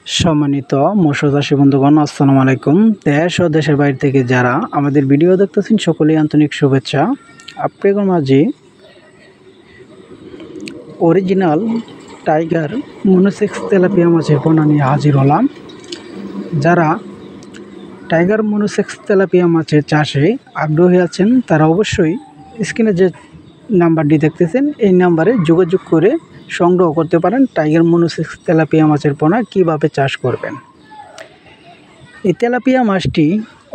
সম্মানিত মৎস্য চাষী বন্ধুগণ, আসসালামু আলাইকুম। দেশ ও দেশের বাইরে থেকে যারা আমাদের ভিডিও দেখতেছেন সকলেই আন্তরিক শুভেচ্ছা। আপনাদের মাঝে অরিজিনাল টাইগার মনোসেক্স তেলাপিয়া মাছের পোনা নিয়ে হাজির হলাম। যারা টাইগার মনোসেক্স তেলাপিয়া মাছের চাষে আগ্রহী আছেন তারা অবশ্যই স্ক্রিনে যে নাম্বারটি দেখতেছেন এই নাম্বারে যোগাযোগ করে সংগ্রহ করতে পারেন টাইগার মনোসেক্স তেলাপিয়া মাছের পোনা কীভাবে চাষ করবেন। এই তেলাপিয়া মাছটি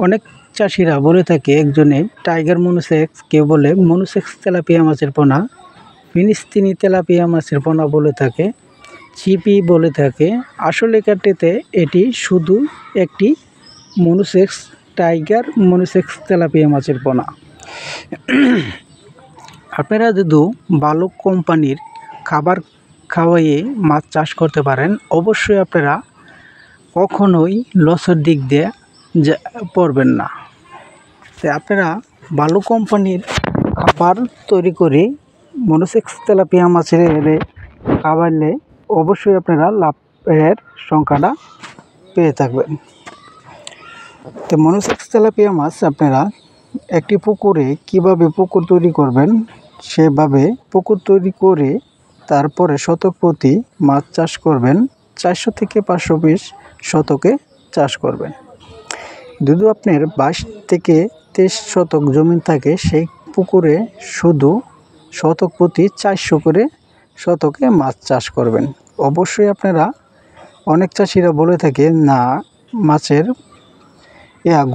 অনেক চাষিরা বলে থাকে একজনে টাইগার মনোসেক্স, কেউ বলে মনোসেক্স তেলাপিয়া মাছের পোনা, ফিনিস্তিনি তেলাপিয়া মাছের পোনা বলে থাকে, চিপি বলে থাকে। আসলে কাটিতে এটি শুধু একটি মনোসেক্স টাইগার মনোসেক্স তেলাপিয়া মাছের পোনা। আপনারা যদি ভালো কোম্পানির খাবার খাওয়াইয়ে মাছ চাষ করতে পারেন অবশ্যই আপনারা কখনোই লসের দিক দিয়ে পড়বেন না। তাই আপনারা ভালো কোম্পানির খাবার তৈরি করে মনোসেক্স তেলাপিয়া মাছের খাওয়াইলে অবশ্যই আপনারা লাভের সংখ্যাটা পেয়ে থাকবেন। তো মনোসেক্স তেলাপিয়া মাছ আপনারা একটি পুকুরে কিভাবে পুকুর তৈরি করবেন সেভাবে পুকুর তৈরি করে তারপরে শতক প্রতি মাছ চাষ করবেন। 400 থেকে 500 পিস শতকে চাষ করবেন। যদি আপনার 22 থেকে 23 শতক জমি থাকে সেই পুকুরে শুধু শতক প্রতি 400 করে শতকে মাছ চাষ করবেন। অবশ্যই আপনারা অনেক চাষিরা বলে থাকে না মাছের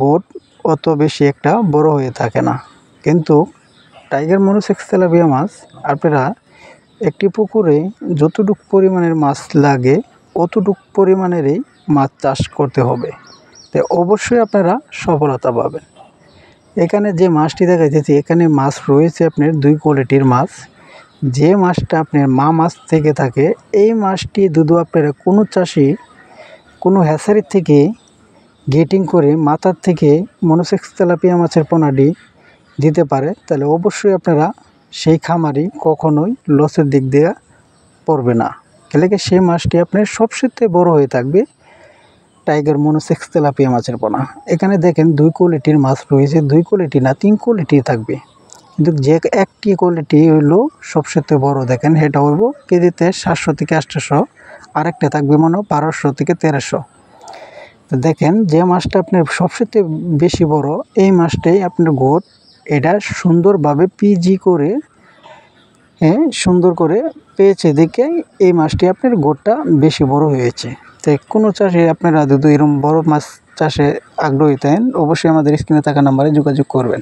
গোট অত বেশি একটা বড় হয়ে থাকে না, কিন্তু টাইগার মনোসেক্স তেলাপিয়া মাছ আপনারা একটি পুকুরে যতটুকু পরিমাণের মাছ লাগে অতটুকু পরিমাণেরই মাছ চাষ করতে হবে। তো অবশ্যই আপনারা সফলতা পাবেন। এখানে যে মাছটি দেখা যাচ্ছে এখানে মাছ রয়েছে আপনার 2 কোয়ালিটির মাছ। যে মাছটা আপনার মা মাছ থেকে থাকে এই মাছটি দুধ আপনারা কোনো চাষি কোনো হ্যাচারির থেকে গেটিং করে মাথার থেকে মনোসেক্স তেলাপিয়া মাছের পোনাটি দিতে পারে, তাহলে অবশ্যই আপনারা সেই খামারি কখনোই লসের দিক দিয়ে পড়বে না। কেলে কি সেই মাছটি আপনার সবচেয়ে বড় হয়ে থাকবে টাইগার মনোসেক্স তেলাপিয়া মাছের পোনা। এখানে দেখেন 2 কোয়ালিটির মাছ রয়েছে, 2 কোয়ালিটি না 3 কোয়ালিটি থাকবে, কিন্তু যে একটি কোয়ালিটি হইলো সবচেয়ে বড়। দেখেন এটা হইব কেজিতে 700 থেকে 800, আরেকটা থাকবে মনে 1200 থেকে 1300। তো দেখেন যে মাছটা আপনার সবচেয়ে বেশি বড় এই মাছটাই আপনার গোট এটা সুন্দরভাবে পিজি করে সুন্দর করে পেয়েছে দেখে এই মাছটি আপনার গোটটা বেশি বড় হয়েছে। তো কোনো চাষে আপনারা যদি এরকম বড় মাছ চাষে আগ্রহী থাকেন অবশ্যই আমাদের স্ক্রিনে থাকা নাম্বারে যোগাযোগ করবেন।